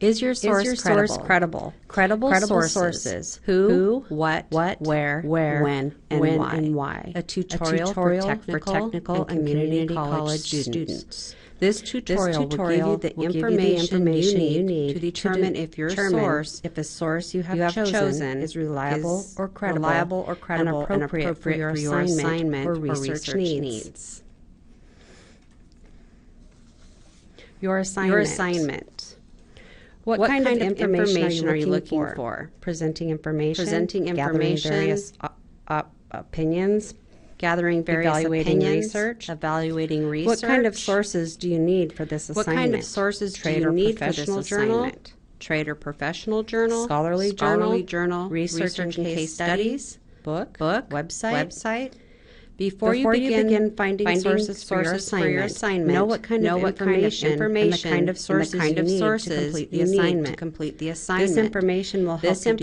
Is your source credible? Credible sources. Who, what, where, when, and why. A tutorial for technical and community college students. This tutorial will give you the information you need to determine if your source, if the source you have chosen is reliable or credible and appropriate for your assignment or research needs. Your assignment. What kind of information are you looking for? Presenting information, gathering various opinions, evaluating research. What kind of sources do you need for this assignment? What kind of sources do you need for this assignment? Trade or professional journal, scholarly journal, research and case studies, book, website. Before you begin finding sources for your assignment, know what kind of information and the kind of sources you need to complete the assignment. This information will help you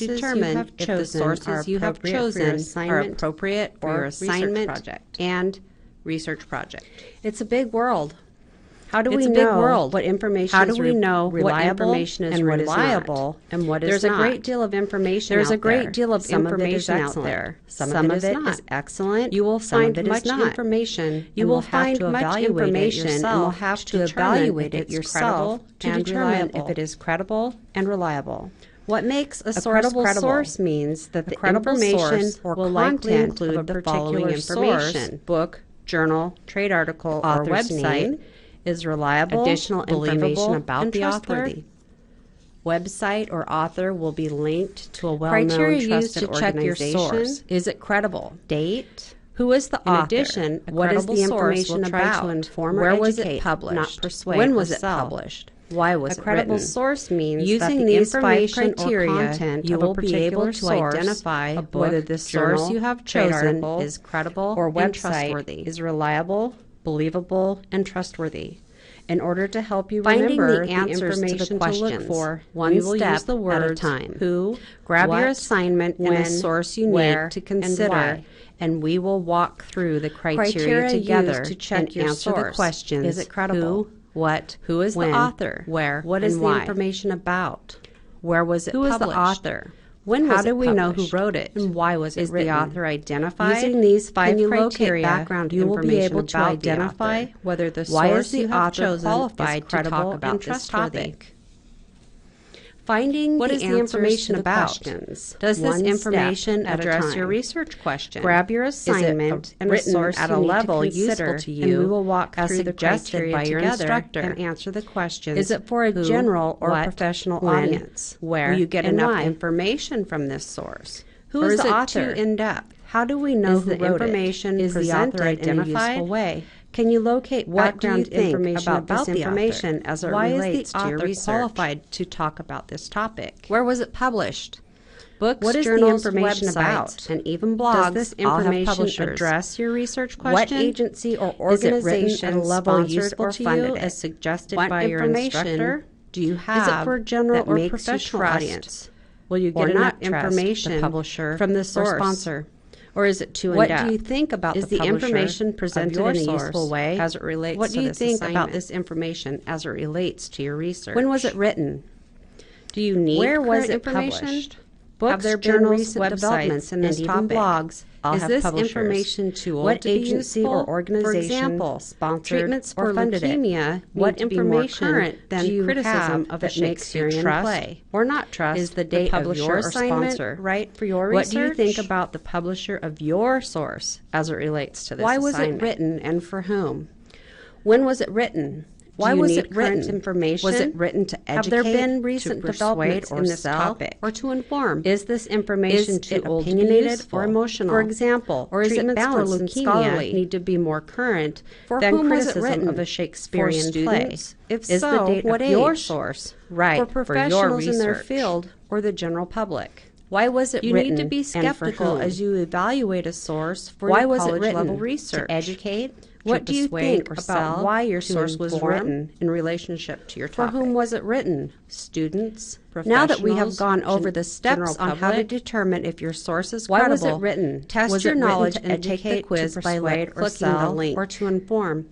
determine if the sources you have chosen are appropriate for your assignment and research project. It's a big world. How do we know what information is reliable and what is not? There's a great deal of information out there. Some of it is excellent. Some of it is excellent. You will find much information. You will find much information and will have to evaluate it yourself to determine if it is credible and reliable. What makes a credible source means that the information will likely include the following information: book, journal, trade article, or website. Is reliable, additional information about the author. Website or author will be linked to a well-known trusted organization. Your source. Is it credible? Date. Who is the author? In addition, what is the information about? To inform or educate, was it published? Not persuade. When was it published? Why was it written? A credible source means using these 5 criteria, you will be able to identify whether the source you have chosen is credible or website is reliable, believable, and trustworthy. In order to help you remember the answers to the questions, to look for, one step the words at a time. Who, grab your assignment and the source you need to consider, and we will walk through the criteria together to check and answer the questions. Is it credible? Who, what, who is the author? Where, what is the information about? Where was it published? Who is the author? When was it published? How do we know who wrote it? And why was it written? Is the author identified? Using these 5 criteria, you will be able to identify whether the source you have chosen is credible and trustworthy. Finding what is the information about? Does this information address your research question? Grab your assignment and the source at a level useful to you, and we will walk through the criteria by your instructor and answer the questions. Is it for a general or professional audience? Where? Will you get enough information from this source? Who is the author? Too in-depth? How do we know who wrote it? Is the author identified in a useful way? Can you locate background information about this information as it relates to your research? Why is the author qualified to talk about this topic? Where was it published? Books, what is journals, the information about? And even blogs. Does this information address your research question? What agency or organization at a level useful to you as suggested by your instructor? Do you have? Is it for general or professional audience? Will you get enough information from the source or sponsor? Or is it too in-depth? What do you think about the information presented in a useful way as it relates to this assignment? What do you think about this information as it relates to your research? When was it written? Do you need current information? Books, have there been recent developments in this topic? Blogs. Is this information too old to be useful? Or organization, for example, sponsored treatments or funded leukemia? What information do you criticism of a Shakespearean play or not trust? Is the date of your assignment right for your research? What do you think about the publisher of your source as it relates to this assignment? Why was it written and for whom? When was it written? Why was it written? Information? Was it written to educate? Have there been recent developments in this topic or to inform? Is this information too opinionated or emotional? For example, or is it balanced for leukemia need to be more current than criticism of a Shakespearean play? If so, what age? Your source right for professionals in their field or the general public? Why was it written? You need to be skeptical as you evaluate a source for your college level research. To educate. What do you think about why your source was written in relationship to your topic? For whom was it written? Students, professionals. Now that we have gone over the steps on how to determine if your source is credible, why was it written? Test your knowledge and take the quiz by clicking the link or to inform.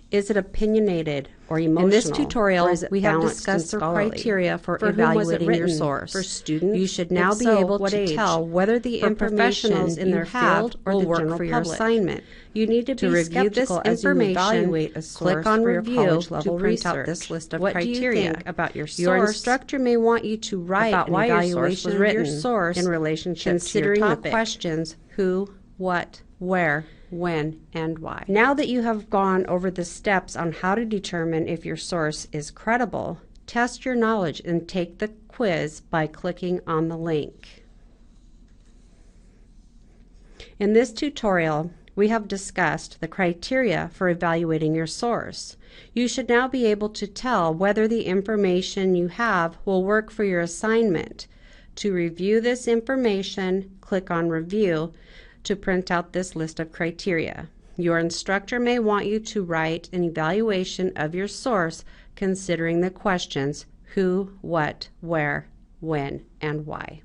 Is it opinionated or emotional? In this tutorial, we have discussed the criteria for evaluating your source. For students, you should now be able to tell whether the information in their field will work for your assignment. You need to review this information. Click on review to print out this list of criteria. Do you think about your source? Your instructor may want you to write an evaluation of your source in relationship considering to your topic. The questions who, what, where, when, and why. Now that you have gone over the steps on how to determine if your source is credible, test your knowledge and take the quiz by clicking on the link. In this tutorial, we have discussed the criteria for evaluating your source. You should now be able to tell whether the information you have will work for your assignment. To review this information, click on Review to print out this list of criteria. Your instructor may want you to write an evaluation of your source considering the questions who, what, where, when, and why.